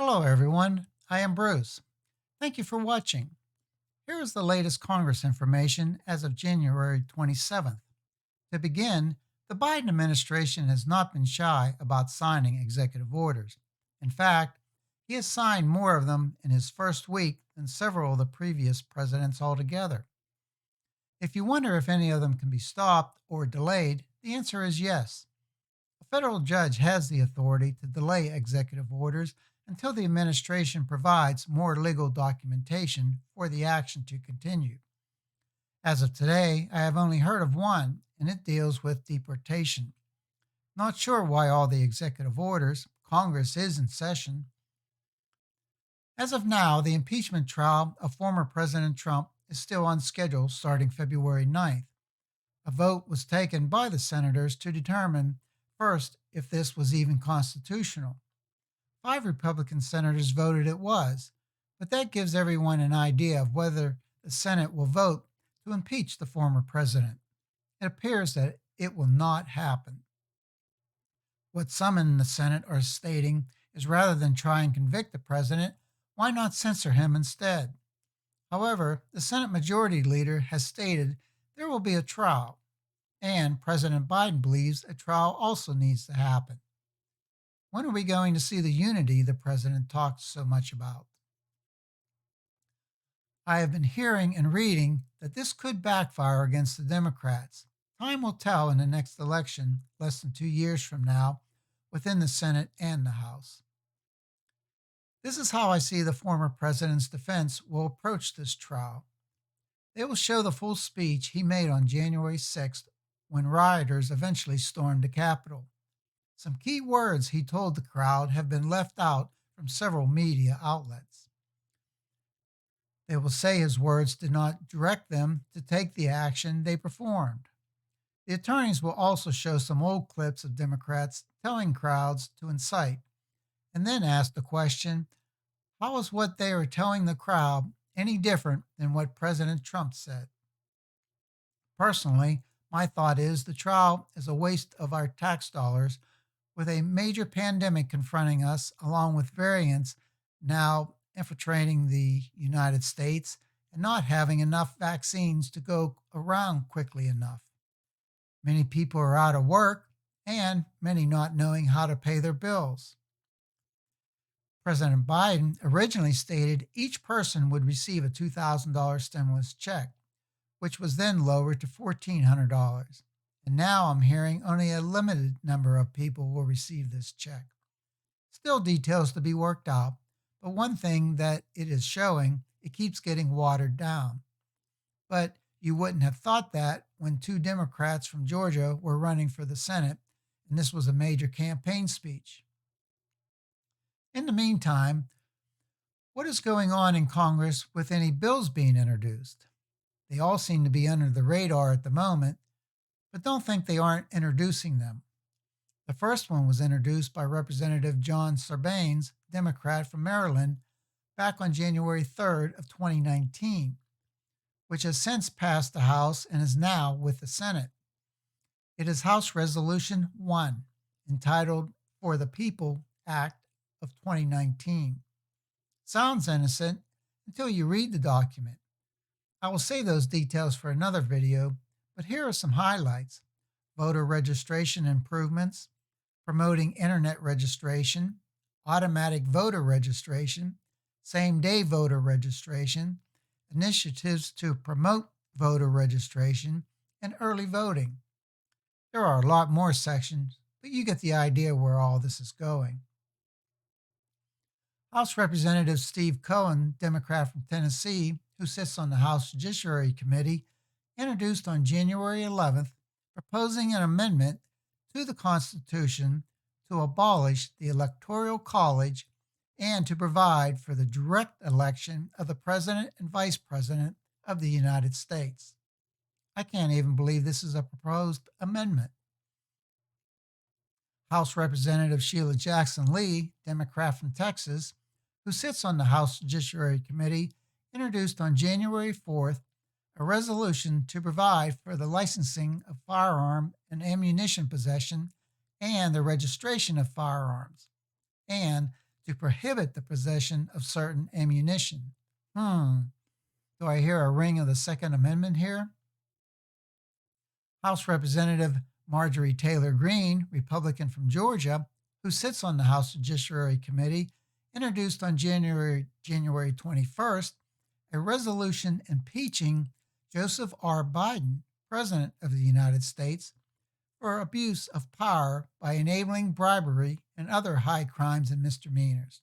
Hello, everyone. I am Bruce. Thank you for watching. Here is the latest Congress information as of January 27th. To begin, the Biden administration has not been shy about signing executive orders. In fact, he has signed more of them in his first week than several of the previous presidents altogether. If you wonder if any of them can be stopped or delayed, the answer is yes. A federal judge has the authority to delay executive orders until the administration provides more legal documentation for the action to continue. As of today, I have only heard of one, and it deals with deportation. Not sure why all the executive orders. Congress is in session. As of now, the impeachment trial of former President Trump is still on schedule starting February 9th. A vote was taken by the senators to determine, first, if this was even constitutional. Five Republican senators voted it was, but that gives everyone an idea of whether the Senate will vote to impeach the former president. It appears that it will not happen. What some in the Senate are stating is rather than try and convict the president, why not censor him instead? However, the Senate Majority Leader has stated there will be a trial, and President Biden believes a trial also needs to happen. When are we going to see the unity the president talked so much about? I have been hearing and reading that this could backfire against the Democrats. Time will tell in the next election, less than 2 years from now, within the Senate and the House. This is how I see the former president's defense will approach this trial. They will show the full speech he made on January 6th when rioters eventually stormed the Capitol. Some key words he told the crowd have been left out from several media outlets. They will say his words did not direct them to take the action they performed. The attorneys will also show some old clips of Democrats telling crowds to incite, and then ask the question, how is what they are telling the crowd any different than what President Trump said? Personally, my thought is the trial is a waste of our tax dollars with a major pandemic confronting us, along with variants now infiltrating the United States and not having enough vaccines to go around quickly enough. Many people are out of work and many not knowing how to pay their bills. President Biden originally stated each person would receive a $2,000 stimulus check, which was then lowered to $1,400. And now I'm hearing only a limited number of people will receive this check. Still details to be worked out, but one thing that it is showing, it keeps getting watered down. But you wouldn't have thought that when two Democrats from Georgia were running for the Senate, and this was a major campaign speech. In the meantime, what is going on in Congress with any bills being introduced? They all seem to be under the radar at the moment, but don't think they aren't introducing them. The first one was introduced by Representative John Sarbanes, Democrat from Maryland, back on January 3rd of 2019, which has since passed the House and is now with the Senate. It is House Resolution 1, entitled For the People Act of 2019. Sounds innocent until you read the document. I will save those details for another video, but here are some highlights. Voter registration improvements, promoting internet registration, automatic voter registration, same-day voter registration, initiatives to promote voter registration, and early voting. There are a lot more sections, but you get the idea where all this is going. House Representative Steve Cohen, Democrat from Tennessee, who sits on the House Judiciary Committee, introduced on January 11th, proposing an amendment to the Constitution to abolish the Electoral College and to provide for the direct election of the President and Vice President of the United States. I can't even believe this is a proposed amendment. House Representative Sheila Jackson Lee, Democrat from Texas, who sits on the House Judiciary Committee, introduced on January 4th a resolution to provide for the licensing of firearm and ammunition possession and the registration of firearms, and to prohibit the possession of certain ammunition. Hmm, do I hear a ring of the Second Amendment here? House Representative Marjorie Taylor Greene, Republican from Georgia, who sits on the House Judiciary Committee, introduced on January 21st a resolution impeaching Joseph R. Biden, President of the United States, for abuse of power by enabling bribery and other high crimes and misdemeanors.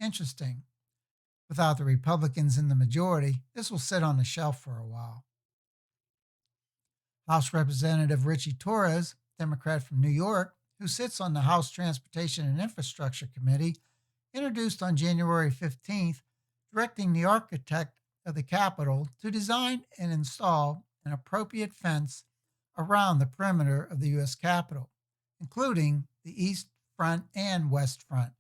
Interesting. Without the Republicans in the majority, this will sit on the shelf for a while. House Representative Richie Torres, Democrat from New York, who sits on the House Transportation and Infrastructure Committee, introduced on January 15th, directing the architect of the Capitol to design and install an appropriate fence around the perimeter of the U.S. Capitol, including the east front and west front.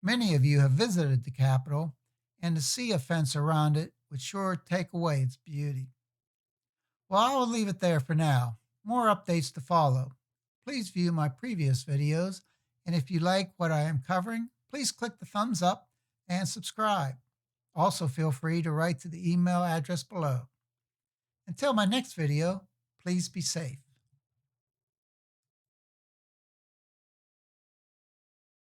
Many of you have visited the Capitol, and to see a fence around it would sure take away its beauty. Well, I will leave it there for now. More updates to follow. Please view my previous videos, and if you like what I am covering, please click the thumbs up and subscribe. Also, feel free to write to the email address below. Until my next video, please be safe.